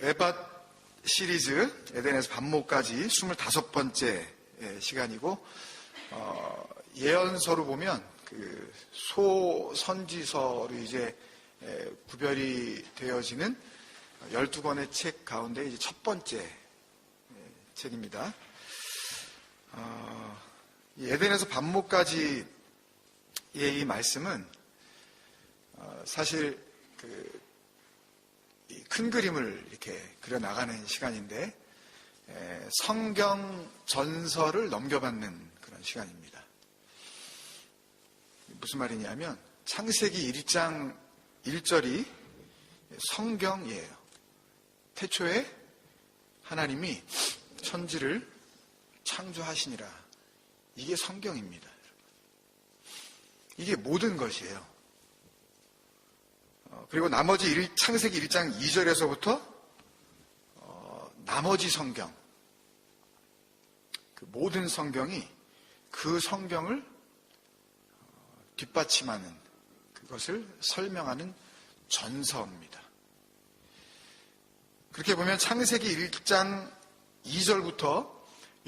에밧 시리즈 에덴에서 반모까지 25번째 시간이고, 예언서로 보면 그 소선지서로 이제 구별이 되어지는 12권의 책 가운데 이제 첫 번째 책입니다. 에덴에서 반모까지의 이 말씀은 사실 큰 그림을 이렇게 그려나가는 시간인데, 성경 전설을 넘겨받는 그런 시간입니다. 무슨 말이냐면 창세기 1장 1절이 성경이에요. 태초에 하나님이 천지를 창조하시니라. 이게 성경입니다. 이게 모든 것이에요. 그리고 나머지 창세기 1장 2절에서부터 나머지 성경, 그 모든 성경이 그 성경을 뒷받침하는, 그것을 설명하는 전서입니다. 그렇게 보면 창세기 1장 2절부터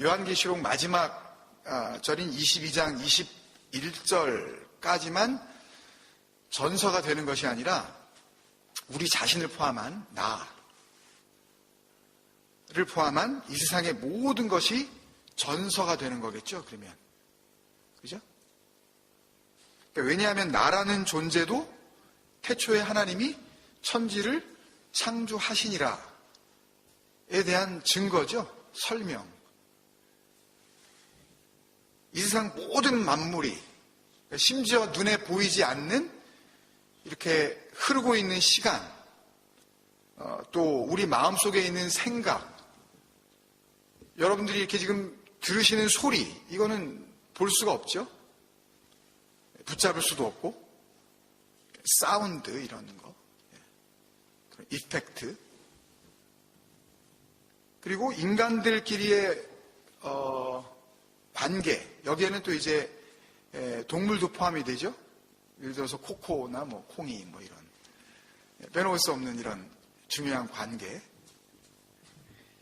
요한계시록 마지막 절인 22장 21절까지만 전서가 되는 것이 아니라 우리 자신을 포함한 나를 포함한 이 세상의 모든 것이 전서가 되는 거겠죠, 그러면. 그죠? 그러니까 왜냐하면 나라는 존재도 태초에 하나님이 천지를 창조하시니라에 대한 증거죠, 설명. 이 세상 모든 만물이, 심지어 눈에 보이지 않는 이렇게 흐르고 있는 시간, 또 우리 마음속에 있는 생각, 여러분들이 이렇게 지금 들으시는 소리, 이거는 볼 수가 없죠. 붙잡을 수도 없고, 사운드 이런 거, 이펙트, 그리고 인간들끼리의 관계, 여기에는 또 이제 동물도 포함이 되죠. 예를 들어서 코코나 콩이 이런 빼놓을 수 없는 이런 중요한 관계,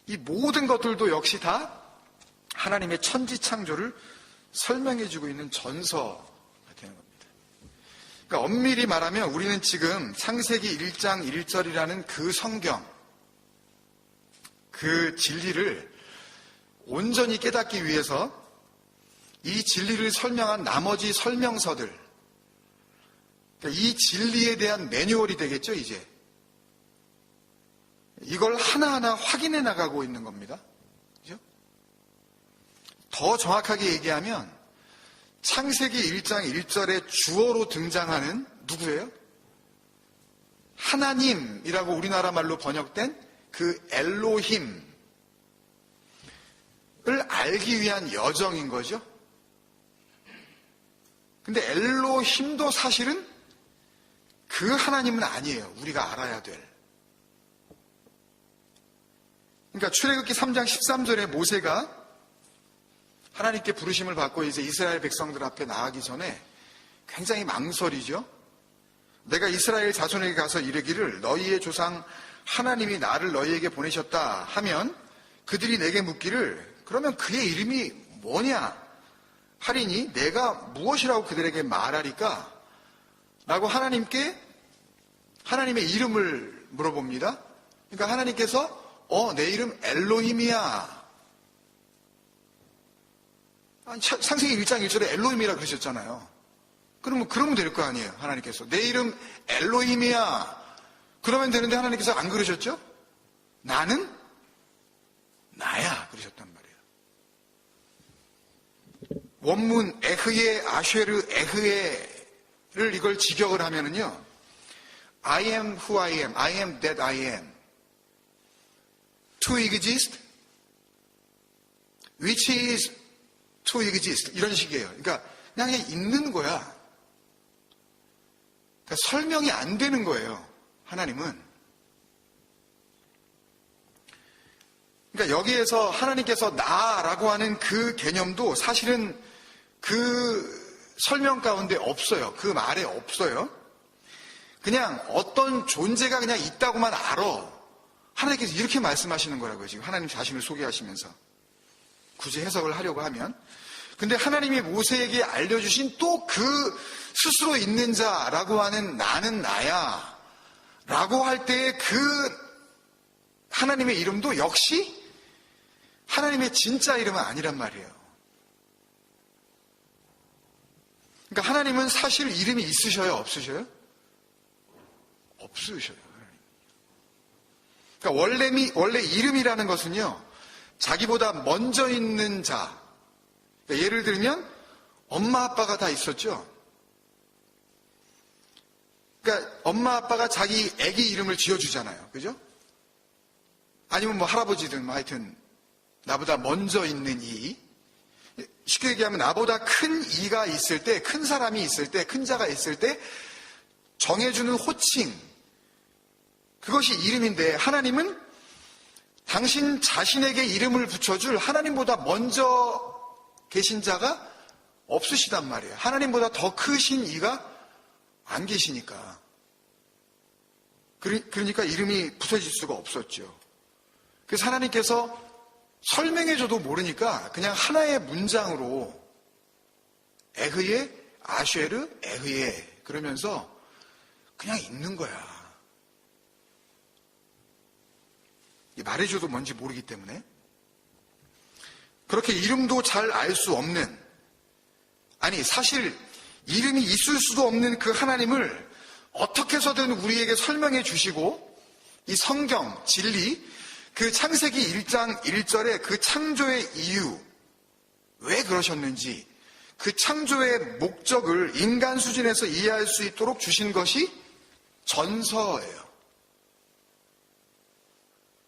이 모든 것들도 역시 다 하나님의 천지 창조를 설명해주고 있는 전서가 되는 겁니다. 그러니까 엄밀히 말하면 우리는 지금 창세기 1장 1절이라는 그 성경, 그 진리를 온전히 깨닫기 위해서 이 진리를 설명한 나머지 설명서들, 그러니까 이 진리에 대한 매뉴얼이 되겠죠, 이제. 이걸 하나하나 확인해 나가고 있는 겁니다. 그죠? 더 정확하게 얘기하면 창세기 1장 1절의 주어로 등장하는 누구예요? 하나님이라고 우리나라 말로 번역된 그 엘로힘을 알기 위한 여정인 거죠. 근데 엘로힘도 사실은 그 하나님은 아니에요. 우리가 알아야 될. 그러니까 출애굽기 3장 13절에 모세가 하나님께 부르심을 받고 이제 이스라엘 백성들 앞에 나가기 전에 굉장히 망설이죠. 내가 이스라엘 자손에게 가서 이르기를 너희의 조상 하나님이 나를 너희에게 보내셨다 하면 그들이 내게 묻기를 그러면 그의 이름이 뭐냐 하리니 내가 무엇이라고 그들에게 말하리까? 라고 하나님께 하나님의 이름을 물어봅니다. 그러니까 하나님께서 내 이름 엘로힘이야. 창세기 1장 1절에 엘로힘이라 그러셨잖아요. 그러면 될 거 아니에요. 하나님께서 내 이름 엘로힘이야. 그러면 되는데 하나님께서 안 그러셨죠? 나는 나야 그러셨단 말이에요. 원문 에흐예 아쉐르 에흐에를 이걸 직역을 하면은요, I am who I am, I am that I am, to exist, which is to exist, 이런 식이에요. 그러니까 그냥 있는 거야. 그러니까 설명이 안 되는 거예요, 하나님은. 그러니까 여기에서 하나님께서 나라고 하는 그 개념도 사실은 그 설명 가운데 없어요. 그 말에 없어요. 그냥 어떤 존재가 그냥 있다고만 알아. 하나님께서 이렇게 말씀하시는 거라고요. 지금 하나님 자신을 소개하시면서. 굳이 해석을 하려고 하면. 근데 하나님이 모세에게 알려주신 또 그 스스로 있는 자라고 하는 나는 나야 라고 할 때의 그 하나님의 이름도 역시 하나님의 진짜 이름은 아니란 말이에요. 그러니까 하나님은 사실 이름이 있으셔요? 없으셔요? 없으셔요. 그러니까 원래 이름이라는 것은요, 자기보다 먼저 있는 자. 그러니까 예를 들면 엄마 아빠가 다 있었죠. 그러니까 엄마 아빠가 자기 아기 이름을 지어주잖아요. 그죠? 아니면 뭐 할아버지든 뭐 하여튼 나보다 먼저 있는 이. 쉽게 얘기하면 나보다 큰 이가 있을 때, 큰 사람이 있을 때, 큰 자가 있을 때 정해주는 호칭. 그것이 이름인데 하나님은 당신 자신에게 이름을 붙여줄 하나님보다 먼저 계신 자가 없으시단 말이에요. 하나님보다 더 크신 이가 안 계시니까. 그러니까 이름이 붙여질 수가 없었죠. 그래서 하나님께서 설명해줘도 모르니까 그냥 하나의 문장으로 에흐예, 아쉐르, 에흐예 그러면서 그냥 읽는 거야. 말해줘도 뭔지 모르기 때문에. 그렇게 이름도 잘 알 수 없는, 아니 사실 이름이 있을 수도 없는 그 하나님을 어떻게 해서든 우리에게 설명해 주시고 이 성경, 진리, 그 창세기 1장 1절에 그 창조의 이유, 왜 그러셨는지 그 창조의 목적을 인간 수준에서 이해할 수 있도록 주신 것이 전서예요.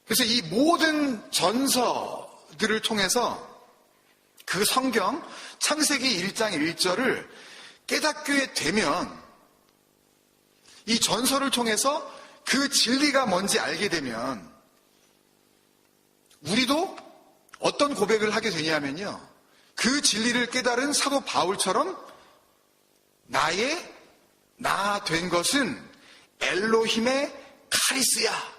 그래서 이 모든 전서들을 통해서 그 성경 창세기 1장 1절을 깨닫게 되면 이 전서를 통해서 그 진리가 뭔지 알게 되면 우리도 어떤 고백을 하게 되냐면요. 그 진리를 깨달은 사도 바울처럼 나의 나 된 것은 엘로힘의 카리스야.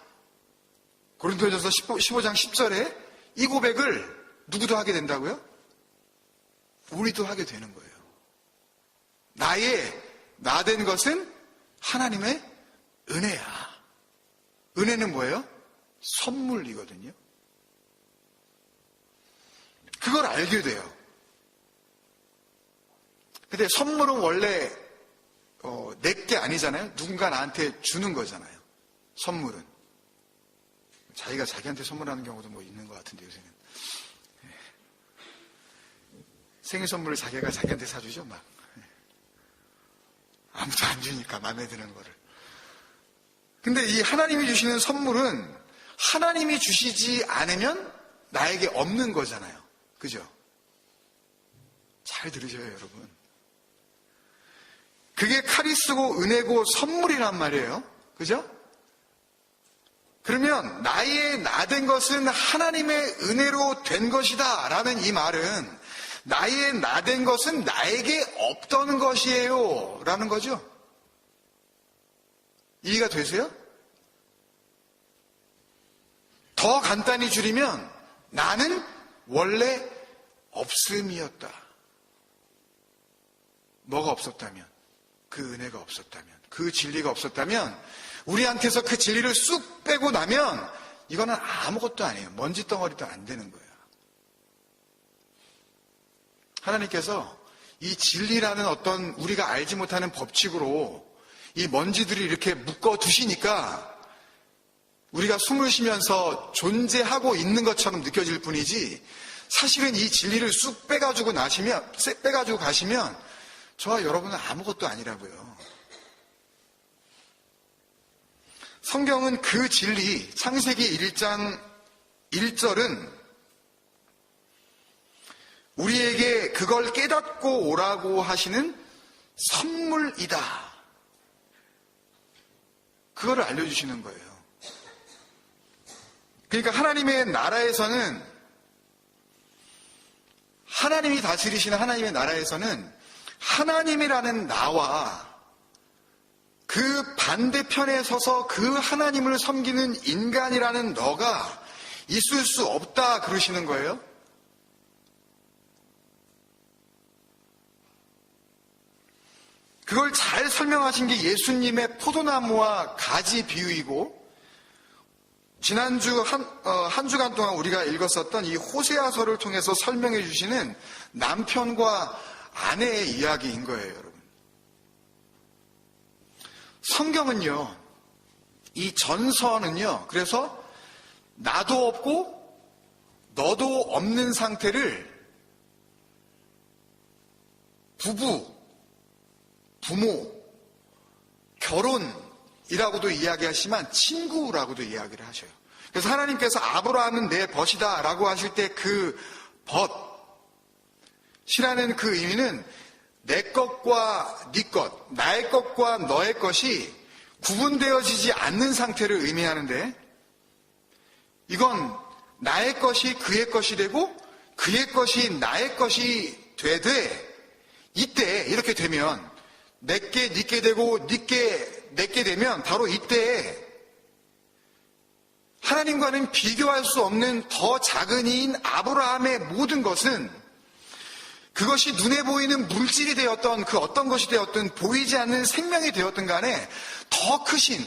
고린도전서 15장 10절에 이 고백을 누구도 하게 된다고요? 우리도 하게 되는 거예요. 나의 나 된 것은 하나님의 은혜야. 은혜는 뭐예요? 선물이거든요. 그걸 알게 돼요. 근데 선물은 원래 내게 아니잖아요. 누군가 나한테 주는 거잖아요. 선물은. 자기가 자기한테 선물하는 경우도 뭐 있는 것 같은데 요새는. 생일 선물을 자기가 자기한테 사주죠. 막. 아무도 안 주니까 마음에 드는 거를. 근데 이 하나님이 주시는 선물은 하나님이 주시지 않으면 나에게 없는 거잖아요. 그죠? 잘 들으셔요, 여러분. 그게 카리스고 은혜고 선물이란 말이에요. 그죠? 그러면 나의 나 된 것은 하나님의 은혜로 된 것이다 라는 이 말은 나의 나 된 것은 나에게 없던 것이에요 라는 거죠. 이해가 되세요? 더 간단히 줄이면 나는 원래 없음이었다. 뭐가 없었다면? 그 은혜가 없었다면, 그 진리가 없었다면, 우리한테서 그 진리를 쑥 빼고 나면 이거는 아무것도 아니에요. 먼지 덩어리도 안 되는 거예요. 하나님께서 이 진리라는 어떤 우리가 알지 못하는 법칙으로 이 먼지들이 이렇게 묶어 두시니까 우리가 숨을 쉬면서 존재하고 있는 것처럼 느껴질 뿐이지 사실은 이 진리를 쑥 빼가지고 가시면 저와 여러분은 아무것도 아니라고요. 성경은 그 진리, 창세기 1장 1절은 우리에게 그걸 깨닫고 오라고 하시는 선물이다. 그거를 알려주시는 거예요. 그러니까 하나님의 나라에서는, 하나님이 다스리시는 하나님의 나라에서는 하나님이라는 나와 그 반대편에 서서 그 하나님을 섬기는 인간이라는 너가 있을 수 없다 그러시는 거예요. 그걸 잘 설명하신 게 예수님의 포도나무와 가지 비유이고, 지난주 한 주간 동안 우리가 읽었었던 이 호세아서를 통해서 설명해 주시는 남편과 아내의 이야기인 거예요, 여러분. 성경은요, 이 전서는요, 그래서 나도 없고 너도 없는 상태를 부부, 부모, 결혼이라고도 이야기하시지만 친구라고도 이야기를 하셔요. 그래서 하나님께서 아브라함은 내 벗이다 라고 하실 때 그 벗이라는 그 의미는 내 것과 네 것, 나의 것과 너의 것이 구분되어지지 않는 상태를 의미하는데, 이건 나의 것이 그의 것이 되고 그의 것이 나의 것이 되되, 이때 이렇게 되면 내게 네게 되고 네게 내게 되면 바로 이때 하나님과는 비교할 수 없는 더 작은 이인 아브라함의 모든 것은, 그것이 눈에 보이는 물질이 되었던 그 어떤 것이 되었든 보이지 않는 생명이 되었든 간에 더 크신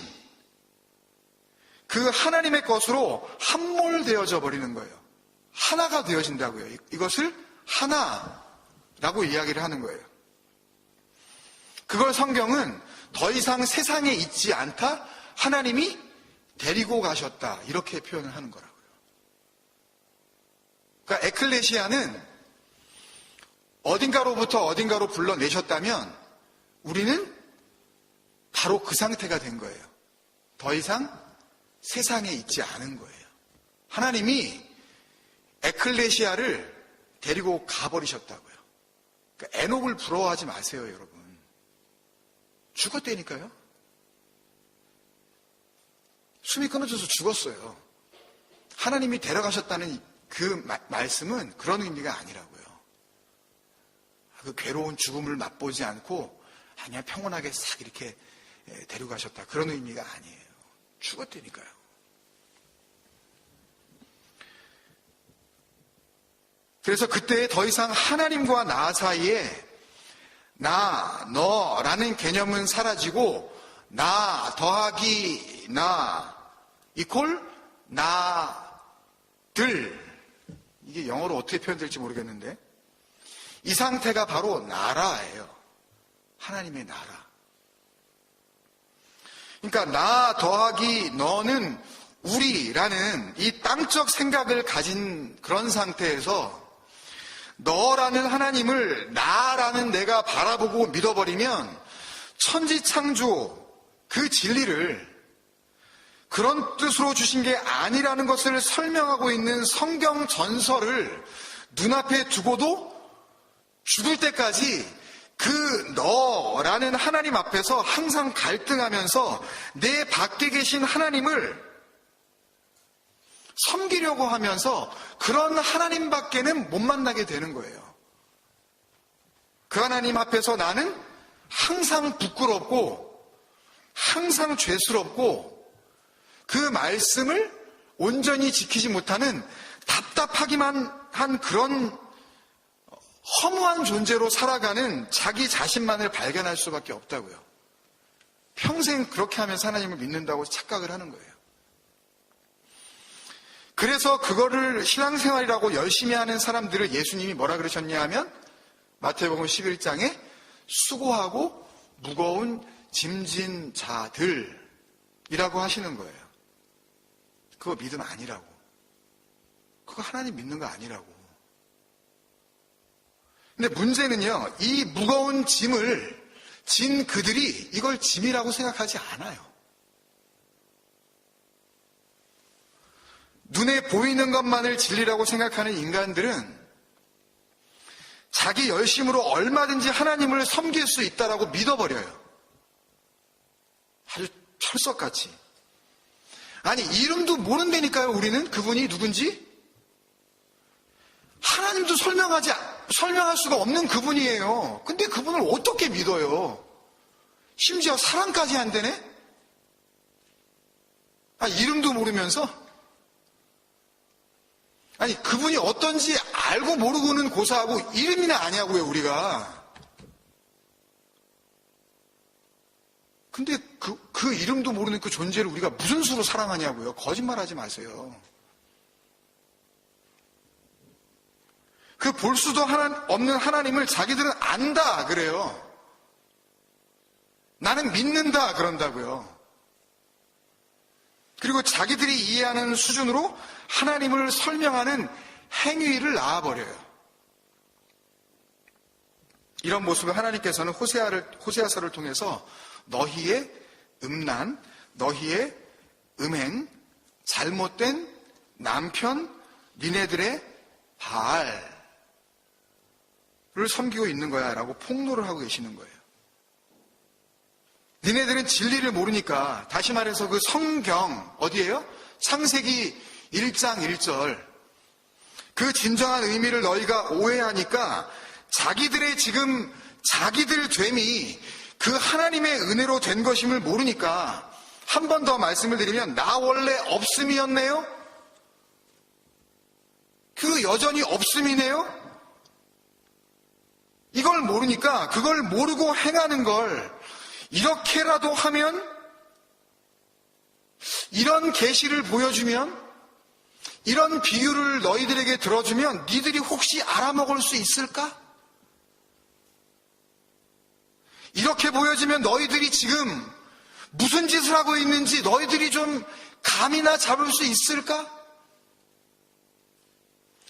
그 하나님의 것으로 함몰되어져 버리는 거예요. 하나가 되어진다고요. 이것을 하나라고 이야기를 하는 거예요. 그걸 성경은 더 이상 세상에 있지 않다, 하나님이 데리고 가셨다, 이렇게 표현을 하는 거라고요. 그러니까 에클레시아는 어딘가로부터 어딘가로 불러내셨다면 우리는 바로 그 상태가 된 거예요. 더 이상 세상에 있지 않은 거예요. 하나님이 에클레시아를 데리고 가버리셨다고요. 그러니까 에녹을 부러워하지 마세요, 여러분. 죽었다니까요. 숨이 끊어져서 죽었어요. 하나님이 데려가셨다는 그 말씀은 그런 의미가 아니라고요. 그 괴로운 죽음을 맛보지 않고 그냥 평온하게 싹 이렇게 데려가셨다, 그런 의미가 아니에요. 죽었다니까요. 그래서 그때 더 이상 하나님과 나 사이에 나, 너라는 개념은 사라지고, 나 더하기 나 이퀄 나들, 이게 영어로 어떻게 표현될지 모르겠는데, 이 상태가 바로 나라예요. 하나님의 나라. 그러니까 나 더하기 너는 우리라는 이 땅적 생각을 가진 그런 상태에서 너라는 하나님을 나라는 내가 바라보고 믿어버리면 천지창조 그 진리를 그런 뜻으로 주신 게 아니라는 것을 설명하고 있는 성경 전설을 눈앞에 두고도 죽을 때까지 그 너라는 하나님 앞에서 항상 갈등하면서 내 밖에 계신 하나님을 섬기려고 하면서 그런 하나님밖에는 못 만나게 되는 거예요. 그 하나님 앞에서 나는 항상 부끄럽고 항상 죄스럽고 그 말씀을 온전히 지키지 못하는 답답하기만 한 그런 허무한 존재로 살아가는 자기 자신만을 발견할 수밖에 없다고요. 평생 그렇게 하면서 하나님을 믿는다고 착각을 하는 거예요. 그래서 그거를 신앙생활이라고 열심히 하는 사람들을 예수님이 뭐라 그러셨냐 하면 마태복음 11장에 수고하고 무거운 짐진 자들이라고 하시는 거예요. 그거 믿음 아니라고. 그거 하나님 믿는 거 아니라고. 근데 문제는요, 이 무거운 짐을 진 그들이 이걸 짐이라고 생각하지 않아요. 눈에 보이는 것만을 진리라고 생각하는 인간들은 자기 열심으로 얼마든지 하나님을 섬길 수 있다라고 믿어버려요. 아주 철석같이. 아니, 이름도 모른다니까요, 우리는. 그분이 누군지. 하나님도 설명할 수가 없는 그분이에요. 근데 그분을 어떻게 믿어요? 심지어 사랑까지 안 되네? 이름도 모르면서? 아니, 그분이 어떤지 알고 모르고는 고사하고 이름이나 아냐고요, 우리가. 근데 그 이름도 모르는 그 존재를 우리가 무슨 수로 사랑하냐고요. 거짓말하지 마세요. 그 볼 수도 없는 하나님을 자기들은 안다 그래요. 나는 믿는다 그런다고요. 그리고 자기들이 이해하는 수준으로 하나님을 설명하는 행위를 낳아버려요. 이런 모습을 하나님께서는 호세아서를 통해서 너희의 음란, 너희의 음행, 잘못된 남편, 니네들의 바알을 섬기고 있는 거야 라고 폭로를 하고 계시는 거예요. 니네들은 진리를 모르니까, 다시 말해서 그 성경 어디예요? 창세기 1장 1절 그 진정한 의미를 너희가 오해하니까 자기들의 지금 자기들 됨이 그 하나님의 은혜로 된 것임을 모르니까, 한 번 더 말씀을 드리면 나 원래 없음이었네요? 그 여전히 없음이네요? 이걸 모르니까 그걸 모르고 행하는 걸 이렇게라도 하면, 이런 계시를 보여주면, 이런 비유를 너희들에게 들어주면 니들이 혹시 알아먹을 수 있을까? 이렇게 보여지면 너희들이 지금 무슨 짓을 하고 있는지 너희들이 좀 감이나 잡을 수 있을까?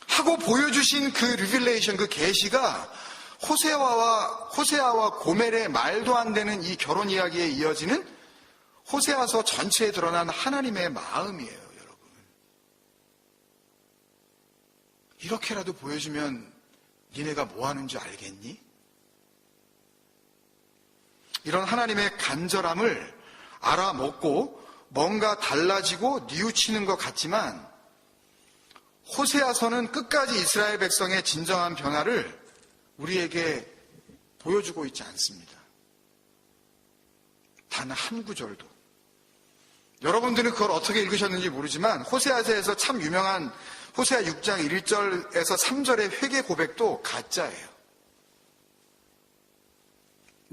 하고 보여주신 그 리빌레이션, 그 계시가 호세아와 고멜의 말도 안 되는 이 결혼 이야기에 이어지는 호세아서 전체에 드러난 하나님의 마음이에요, 여러분. 이렇게라도 보여주면 니네가 뭐 하는 줄 알겠니? 이런 하나님의 간절함을 알아먹고 뭔가 달라지고 뉘우치는 것 같지만, 호세아서는 끝까지 이스라엘 백성의 진정한 변화를 우리에게 보여주고 있지 않습니다. 단 한 구절도. 여러분들은 그걸 어떻게 읽으셨는지 모르지만 호세아서에서 참 유명한 호세아 6장 1절에서 3절의 회개 고백도 가짜예요.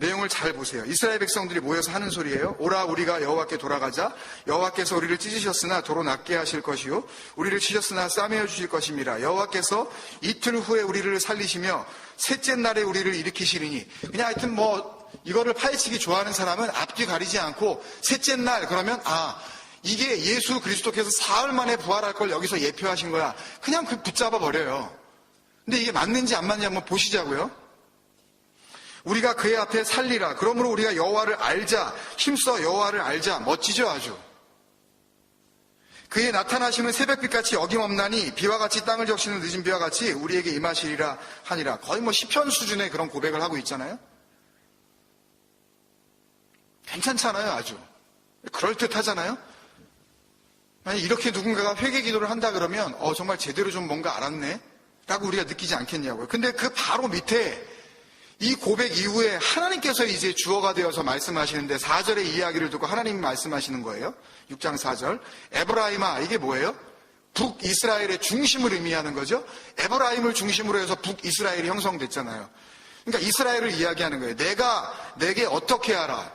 내용을 잘 보세요. 이스라엘 백성들이 모여서 하는 소리예요. 오라 우리가 여호와께 돌아가자. 여호와께서 우리를 찢으셨으나 도로 낫게 하실 것이요 우리를 치셨으나 싸매어 주실 것입니다. 여호와께서 이틀 후에 우리를 살리시며 셋째 날에 우리를 일으키시리니. 그냥 하여튼 이거를 파헤치기 좋아하는 사람은 앞뒤 가리지 않고 셋째 날 그러면 이게 예수 그리스도께서 사흘 만에 부활할 걸 여기서 예표하신 거야. 그냥 붙잡아 버려요. 근데 이게 맞는지 안 맞는지 한번 보시자고요. 우리가 그의 앞에 살리라. 그러므로 우리가 여호와를 알자. 힘써 여호와를 알자. 멋지죠, 아주. 그의 나타나심은 새벽빛같이 어김없나니 비와 같이 땅을 적시는 늦은 비와 같이 우리에게 임하시리라 하니라. 거의 시편 수준의 그런 고백을 하고 있잖아요. 괜찮잖아요, 아주. 그럴듯하잖아요. 만약 이렇게 누군가가 회개 기도를 한다 그러면 정말 제대로 좀 뭔가 알았네 라고 우리가 느끼지 않겠냐고요. 근데 그 바로 밑에 이 고백 이후에 하나님께서 이제 주어가 되어서 말씀하시는데 4절의 이야기를 듣고 하나님이 말씀하시는 거예요. 6장 4절. 에브라임아, 이게 뭐예요? 북이스라엘의 중심을 의미하는 거죠. 에브라임을 중심으로 해서 북이스라엘이 형성됐잖아요. 그러니까 이스라엘을 이야기하는 거예요. 내가 내게 어떻게 하랴.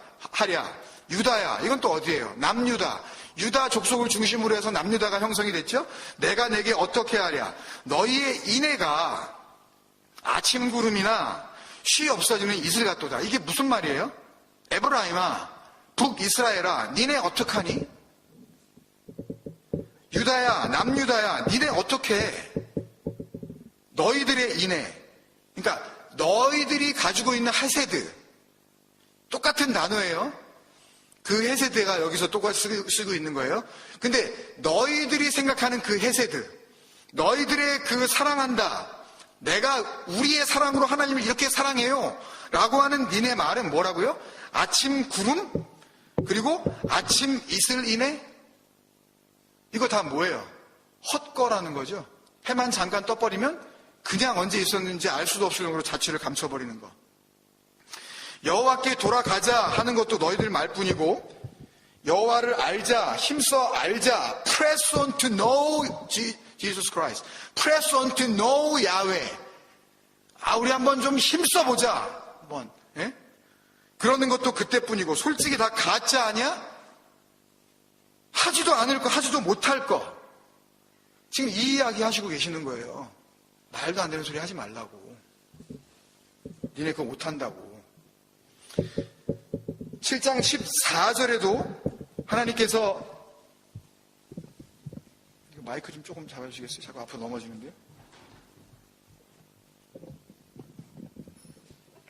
유다야, 이건 또 어디예요? 남유다. 유다 족속을 중심으로 해서 남유다가 형성이 됐죠. 내가 내게 어떻게 하랴. 너희의 인애가 아침 구름이나 쉬 없어지는 이슬 같도다. 이게 무슨 말이에요? 에브라임아, 북이스라엘아, 니네 어떡하니? 유다야, 남유다야, 니네 어떡해? 너희들의 인애. 그러니까 너희들이 가지고 있는 헤세드. 똑같은 단어예요. 그 헤세드가 여기서 똑같이 쓰고 있는 거예요. 근데 너희들이 생각하는 그 헤세드, 너희들의 그 사랑한다. 내가 우리의 사랑으로 하나님을 이렇게 사랑해요 라고 하는 니네 말은 뭐라고요? 아침 구름 그리고 아침 이슬이네. 이거 다 뭐예요? 헛거라는 거죠. 해만 잠깐 떠버리면 그냥 언제 있었는지 알 수도 없을 정도로 자취를 감춰버리는 거. 여호와께 돌아가자 하는 것도 너희들 말뿐이고, 여호와를 알자, 힘써 알자, press on to know Jesus Christ, press on to know Yahweh. 우리 한번 좀 힘써보자. 한번, 예? 그러는 것도 그때뿐이고, 솔직히 다 가짜 아니야? 하지도 않을 거, 하지도 못할 거. 지금 이 이야기 하시고 계시는 거예요. 말도 안 되는 소리 하지 말라고. 니네 그거 못한다고. 7장 14절에도 하나님께서, 마이크 좀 조금 잡아주시겠어요? 자꾸 앞으로 넘어지는데요.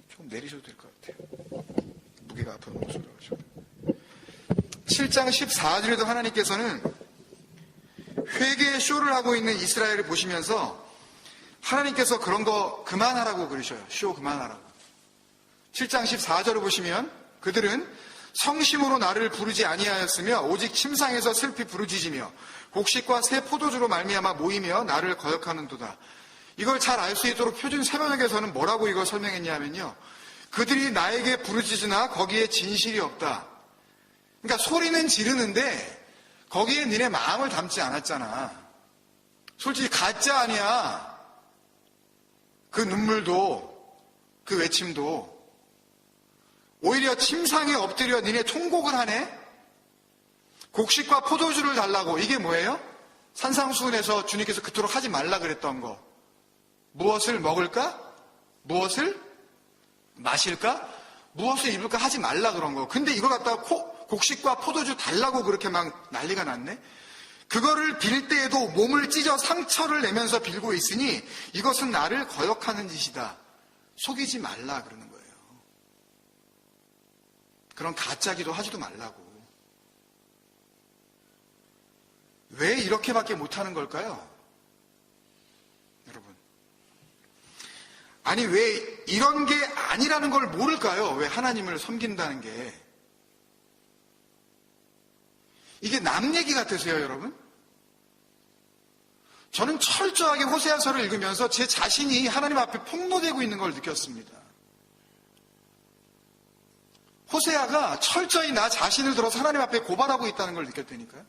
조금 내리셔도 될 것 같아요. 무게가 앞으로 넘어져가지고. 7장 14절에도 하나님께서는 회개의 쇼를 하고 있는 이스라엘을 보시면서 하나님께서 그런 거 그만하라고 그러셔요. 쇼 그만하라고. 7장 14절을 보시면 그들은 성심으로 나를 부르지 아니하였으며 오직 침상에서 슬피 부르짖으며 곡식과 새 포도주로 말미암아 모이며 나를 거역하는도다. 이걸 잘 알 수 있도록 표준 세번역에서는 뭐라고 이걸 설명했냐면요. 그들이 나에게 부르짖으나 거기에 진실이 없다. 그러니까 소리는 지르는데 거기에 니네 마음을 담지 않았잖아. 솔직히 가짜 아니야. 그 눈물도 그 외침도. 오히려 침상에 엎드려 니네 통곡을 하네. 곡식과 포도주를 달라고. 이게 뭐예요? 산상수훈에서 주님께서 그토록 하지 말라 그랬던 거. 무엇을 먹을까? 무엇을 마실까? 무엇을 입을까? 하지 말라 그런 거. 근데 이걸 갖다가 곡식과 포도주 달라고 그렇게 막 난리가 났네. 그거를 빌 때에도 몸을 찢어 상처를 내면서 빌고 있으니 이것은 나를 거역하는 짓이다. 속이지 말라 그러는 거예요. 그런 가짜 기도 하지도 말라고. 왜 이렇게밖에 못하는 걸까요? 여러분. 아니 왜 이런 게 아니라는 걸 모를까요? 왜 하나님을 섬긴다는 게. 이게 남 얘기 같으세요, 여러분? 저는 철저하게 호세아서를 읽으면서 제 자신이 하나님 앞에 폭로되고 있는 걸 느꼈습니다. 호세아가 철저히 나 자신을 들어서 하나님 앞에 고발하고 있다는 걸 느꼈다니까요.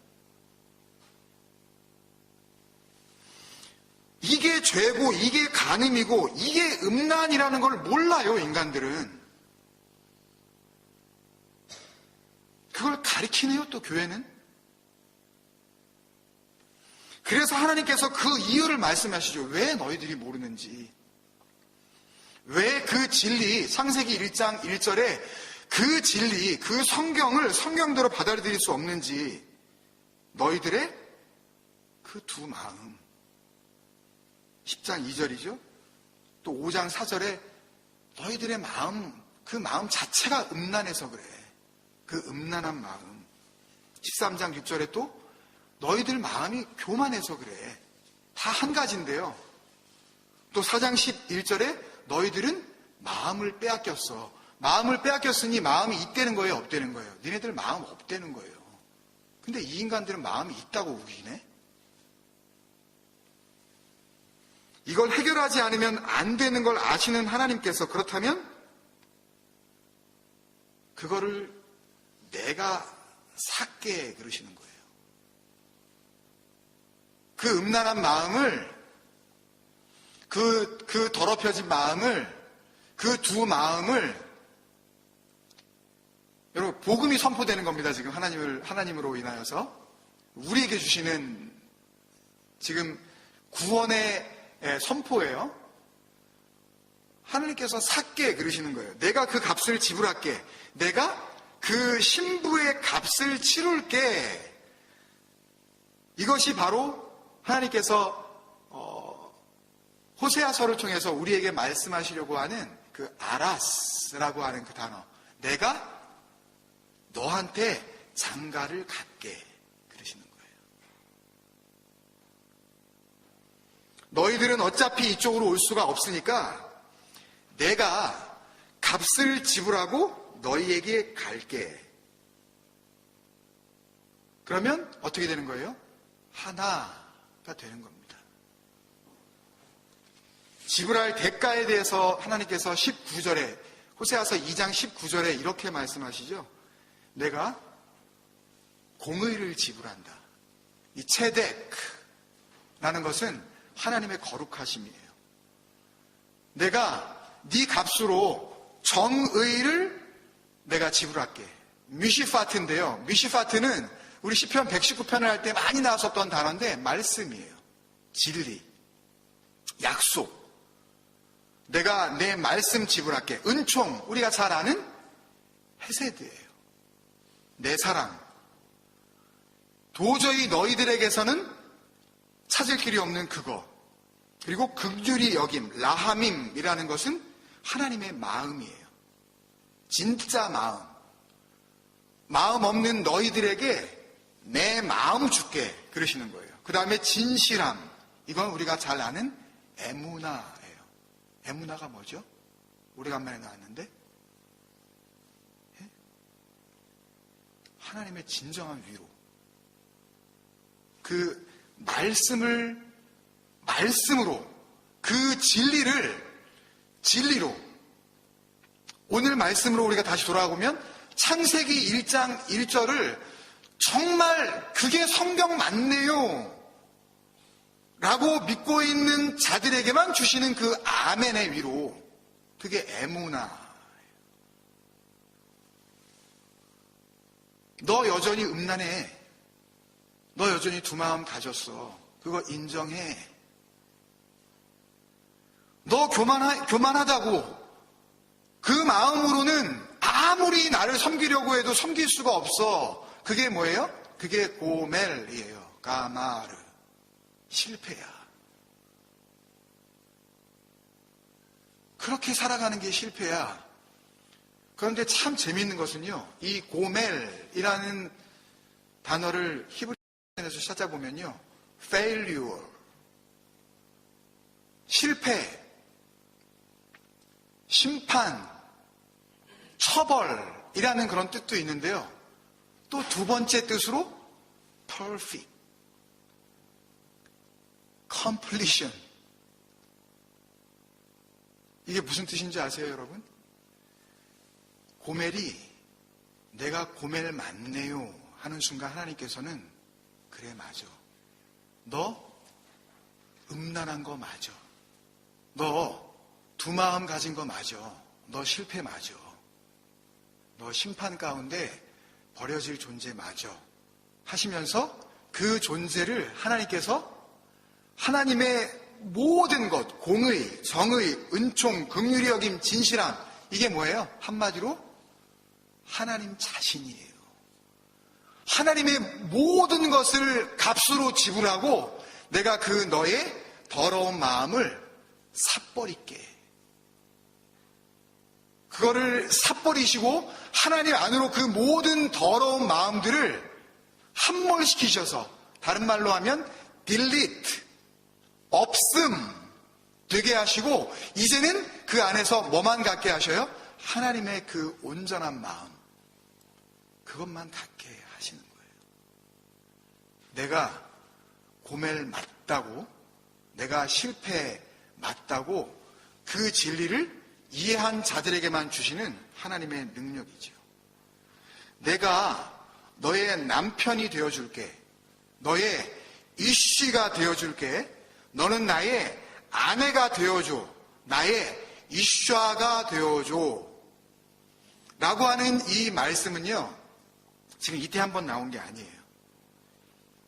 이게 죄고 이게 간음이고 이게 음란이라는 걸 몰라요, 인간들은. 그걸 가리키네요, 또 교회는. 그래서 하나님께서 그 이유를 말씀하시죠. 왜 너희들이 모르는지. 왜 그 진리, 창세기 1장 1절에 그 진리, 그 성경을 성경대로 받아들일 수 없는지. 너희들의 그 두 마음. 10장 2절이죠. 또 5장 4절에 너희들의 마음, 그 마음 자체가 음란해서 그래. 그 음란한 마음. 13장 6절에 또 너희들 마음이 교만해서 그래. 다 한 가지인데요. 또 4장 11절에 너희들은 마음을 빼앗겼어. 마음을 빼앗겼으니 마음이 있다는 거예요, 없다는 거예요? 니네들 마음 없다는 거예요. 근데 이 인간들은 마음이 있다고 우기네? 이걸 해결하지 않으면 안 되는 걸 아시는 하나님께서 그렇다면 그거를 내가 삭게 그러시는 거예요. 그 음란한 마음을, 그 더럽혀진 마음을, 그 두 마음을, 여러분, 복음이 선포되는 겁니다, 지금 하나님으로 인하여서. 우리에게 주시는 지금 구원의 선포예요. 하나님께서 삭게 그러시는 거예요. 내가 그 값을 지불할게. 내가 그 신부의 값을 치룰게. 이것이 바로 하나님께서 호세아서를 통해서 우리에게 말씀하시려고 하는 그 아라스라고 하는 그 단어. 내가 너한테 장가를 갖게 그러시는 거예요. 너희들은 어차피 이쪽으로 올 수가 없으니까 내가 값을 지불하고 너희에게 갈게. 그러면 어떻게 되는 거예요? 하나가 되는 겁니다. 지불할 대가에 대해서 하나님께서 19절에 호세아서 2장 19절에 이렇게 말씀하시죠. 내가 공의를 지불한다. 이 체덱라는 것은 하나님의 거룩하심이에요. 내가 네 값으로 정의를 내가 지불할게. 미시파트인데요. 미시파트는 우리 시편 119편을 할 때 많이 나왔었던 단어인데 말씀이에요. 진리, 약속. 내가 내 말씀 지불할게. 은총, 우리가 잘 아는 헤세드예요. 내 사랑. 도저히 너희들에게서는 찾을 길이 없는 그거. 그리고 긍휼히 여김, 라하밈이라는 것은 하나님의 마음이에요. 진짜 마음. 마음 없는 너희들에게 내 마음 줄게 그러시는 거예요. 그 다음에 진실함. 이건 우리가 잘 아는 에무나예요. 에무나가 뭐죠? 오래간만에 나왔는데 예? 하나님의 진정한 위로. 그 말씀으로 그 진리로 오늘 말씀으로 우리가 다시 돌아보면 창세기 1장 1절을 정말 그게 성경 맞네요 라고 믿고 있는 자들에게만 주시는 그 아멘의 위로. 그게 에무나. 너 여전히 음란해. 너 여전히 두 마음 가졌어. 그거 인정해. 너 교만하다고. 그 마음으로는 아무리 나를 섬기려고 해도 섬길 수가 없어. 그게 뭐예요? 그게 고멜이에요. 가마르. 실패야. 그렇게 살아가는 게 실패야. 그런데 참 재미있는 것은요, 이 고멜이라는 단어를 히브리어에서 찾아보면요, failure, 실패, 심판, 처벌이라는 그런 뜻도 있는데요. 또 두 번째 뜻으로 perfect, completion. 이게 무슨 뜻인지 아세요, 여러분? 고멜이 내가 고멜 맞네요 하는 순간 하나님께서는 그래 맞아. 너 음란한 거 맞아. 너 두 마음 가진 거 맞아. 너 실패 맞아. 너 심판 가운데 버려질 존재 맞아. 하시면서 그 존재를 하나님께서 하나님의 모든 것, 공의, 정의, 은총, 긍휼히 여김, 진실함, 이게 뭐예요? 한마디로 하나님 자신이에요. 하나님의 모든 것을 값으로 지불하고 내가 그 너의 더러운 마음을 삿버릴게. 그거를 삿버리시고 하나님 안으로 그 모든 더러운 마음들을 함몰시키셔서, 다른 말로 하면 delete, 없음 되게 하시고, 이제는 그 안에서 뭐만 갖게 하셔요? 하나님의 그 온전한 마음, 그것만 갖게 하시는 거예요. 내가 고멜 맞다고, 내가 실패 맞다고 그 진리를 이해한 자들에게만 주시는 하나님의 능력이죠. 내가 너의 남편이 되어줄게. 너의 이씨가 되어줄게. 너는 나의 아내가 되어줘. 나의 이샤가 되어줘. 라고 하는 이 말씀은요, 지금 이때 한번 나온 게 아니에요.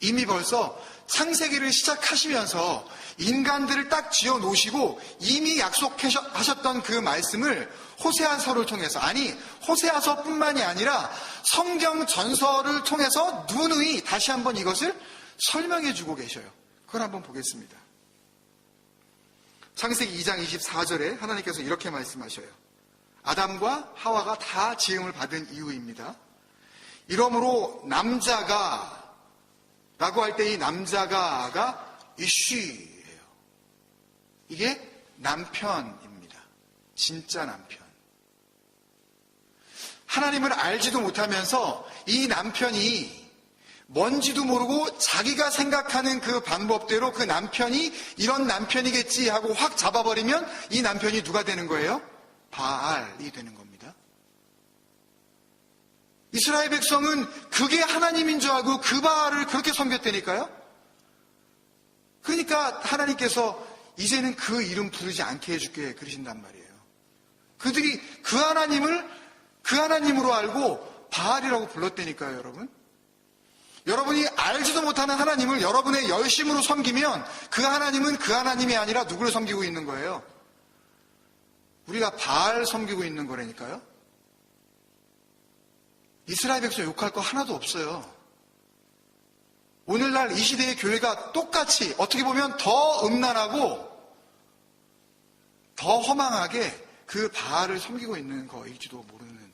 이미 벌써 창세기를 시작하시면서 인간들을 딱 지어 놓으시고 이미 약속하셨던 그 말씀을 호세아서를 통해서, 아니 호세아서뿐만이 아니라 성경 전설을 통해서 누누이 다시 한번 이것을 설명해 주고 계셔요. 그걸 한번 보겠습니다. 창세기 2장 24절에 하나님께서 이렇게 말씀하셔요. 아담과 하와가 다 지음을 받은 이유입니다. 이러므로 남자가 라고 할 때 이 남자가가 이쉬예요. 이게 남편입니다. 진짜 남편. 하나님을 알지도 못하면서 이 남편이 뭔지도 모르고 자기가 생각하는 그 방법대로 그 남편이 이런 남편이겠지 하고 확 잡아버리면 이 남편이 누가 되는 거예요? 바알이 되는 겁니다. 이스라엘 백성은 그게 하나님인 줄 알고 그 바알을 그렇게 섬겼다니까요. 그러니까 하나님께서 이제는 그 이름 부르지 않게 해줄게 그러신단 말이에요. 그들이 그 하나님을 그 하나님으로 알고 바알이라고 불렀다니까요, 여러분. 여러분이 알지도 못하는 하나님을 여러분의 열심으로 섬기면 그 하나님은 그 하나님이 아니라 누구를 섬기고 있는 거예요? 우리가 바알 섬기고 있는 거라니까요. 이스라엘 백성 욕할 거 하나도 없어요. 오늘날 이 시대의 교회가 똑같이 어떻게 보면 더 음란하고 더 허망하게 그 바알을 섬기고 있는 거일지도 모르는.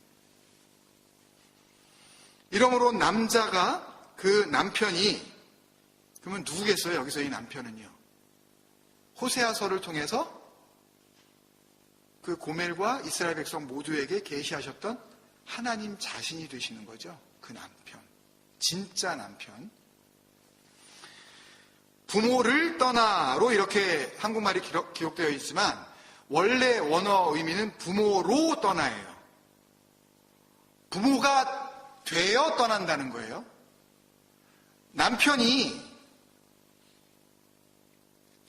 이러므로 남자가 그 남편이, 그러면 누구겠어요? 여기서 이 남편은요. 호세아서를 통해서 그 고멜과 이스라엘 백성 모두에게 계시하셨던 하나님 자신이 되시는 거죠. 그 남편. 진짜 남편. 부모를 떠나로 이렇게 한국말이 기록되어 있지만 원래 원어 의미는 부모로 떠나예요. 부모가 되어 떠난다는 거예요. 남편이,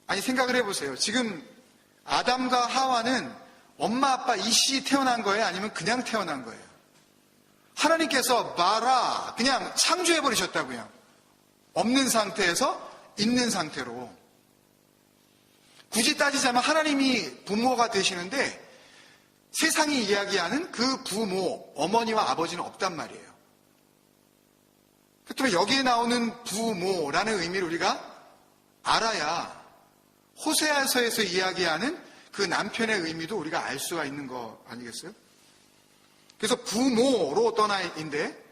아니 생각을 해보세요. 지금 아담과 하와는 엄마 아빠 이씨 태어난 거예요? 아니면 그냥 태어난 거예요? 하나님께서 바라 그냥 창조해버리셨다고요. 없는 상태에서 있는 상태로. 굳이 따지자면 하나님이 부모가 되시는데 세상이 이야기하는 그 부모, 어머니와 아버지는 없단 말이에요. 그렇다면 여기에 나오는 부모라는 의미를 우리가 알아야 호세아서에서 이야기하는 그 남편의 의미도 우리가 알 수가 있는 거 아니겠어요? 그래서 부모로 떠나인데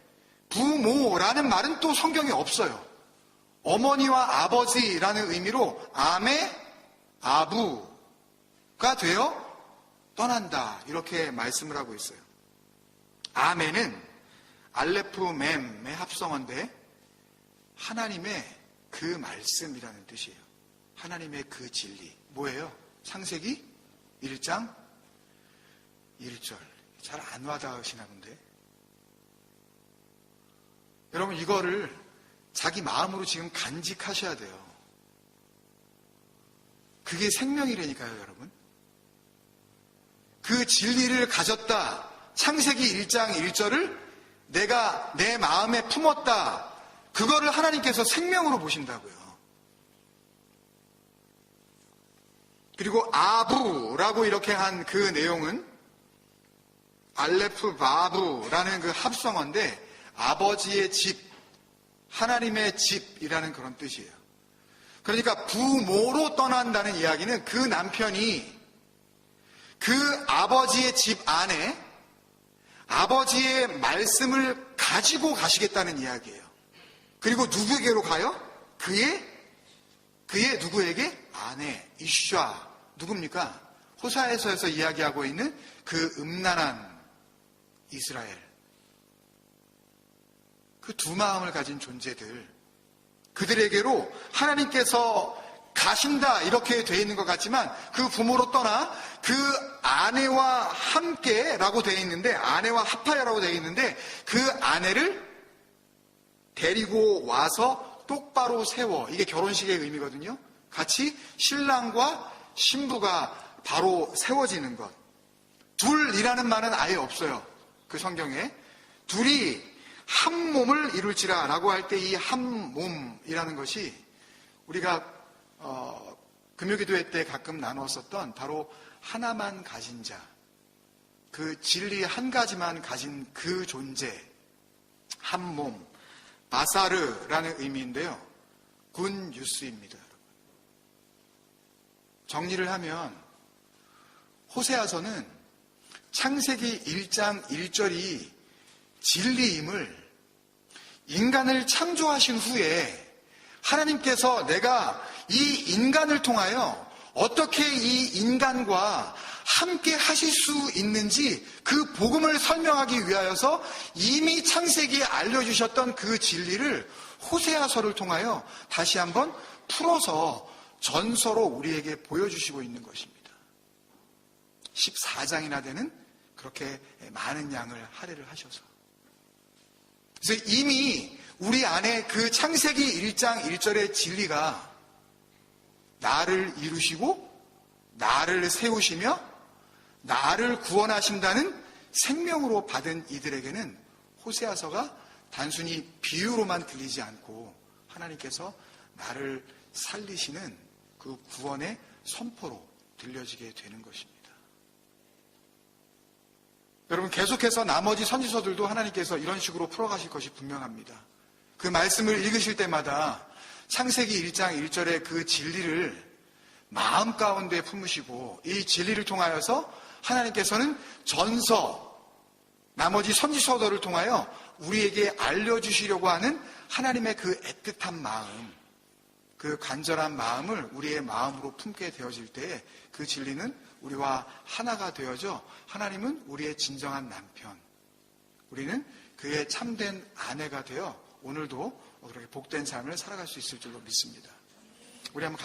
부모라는 말은 또 성경에 없어요. 어머니와 아버지라는 의미로 아메, 아부가 되어 떠난다 이렇게 말씀을 하고 있어요. 아멘은 알레프 mem의 합성어인데 하나님의 그 말씀이라는 뜻이에요. 하나님의 그 진리. 뭐예요? 창세기 1장 1절. 잘 안 와닿으시나 본데. 여러분 이거를 자기 마음으로 지금 간직하셔야 돼요. 그게 생명이라니까요, 여러분. 그 진리를 가졌다. 창세기 1장 1절을 내가 내 마음에 품었다. 그거를 하나님께서 생명으로 보신다고요. 그리고 아부라고 이렇게 한 그 내용은 알레프 바부라는 그 합성어인데 아버지의 집, 하나님의 집이라는 그런 뜻이에요. 그러니까 부모로 떠난다는 이야기는 그 남편이 그 아버지의 집 안에 아버지의 말씀을 가지고 가시겠다는 이야기예요. 그리고 누구에게로 가요? 그의 누구에게? 아내, 이샤. 누굽니까? 호사에서에서 이야기하고 있는 그 음란한 이스라엘. 그 두 마음을 가진 존재들. 그들에게로 하나님께서 가신다 이렇게 되어 있는 것 같지만 그 부모로 떠나 그 아내와 함께라고 되어 있는데 아내와 합하여라고 되어 있는데 그 아내를 데리고 와서 똑바로 세워. 이게 결혼식의 의미거든요. 같이 신랑과 신부가 바로 세워지는 것. 둘이라는 말은 아예 없어요. 그 성경에. 둘이 한 몸을 이룰지라 라고 할 때 이 한 몸이라는 것이 우리가 금요기도회 때 가끔 나누었었던 바로 하나만 가진 자, 그 진리 한 가지만 가진 그 존재, 한 몸, 바사르라는 의미인데요. 군 유스입니다. 정리를 하면 호세아서는 창세기 1장 1절이 진리임을 인간을 창조하신 후에 하나님께서 내가 이 인간을 통하여 어떻게 이 인간과 함께 하실 수 있는지 그 복음을 설명하기 위하여서 이미 창세기에 알려주셨던 그 진리를 호세아서를 통하여 다시 한번 풀어서 전서로 우리에게 보여주시고 있는 것입니다. 14장이나 되는 그렇게 많은 양을 할애를 하셔서. 그래서 이미 우리 안에 그 창세기 1장 1절의 진리가 나를 이루시고 나를 세우시며 나를 구원하신다는 생명으로 받은 이들에게는 호세아서가 단순히 비유로만 들리지 않고 하나님께서 나를 살리시는 그 구원의 선포로 들려지게 되는 것입니다. 여러분, 계속해서 나머지 선지서들도 하나님께서 이런 식으로 풀어가실 것이 분명합니다. 그 말씀을 읽으실 때마다 창세기 1장 1절의 그 진리를 마음 가운데 품으시고 이 진리를 통하여서 하나님께서는 전서, 나머지 선지서들을 통하여 우리에게 알려주시려고 하는 하나님의 그 애틋한 마음, 그 간절한 마음을 우리의 마음으로 품게 되어질 때에 그 진리는 우리와 하나가 되어져 하나님은 우리의 진정한 남편, 우리는 그의 참된 아내가 되어 오늘도 그렇게 복된 삶을 살아갈 수 있을 줄로 믿습니다. 우리 한번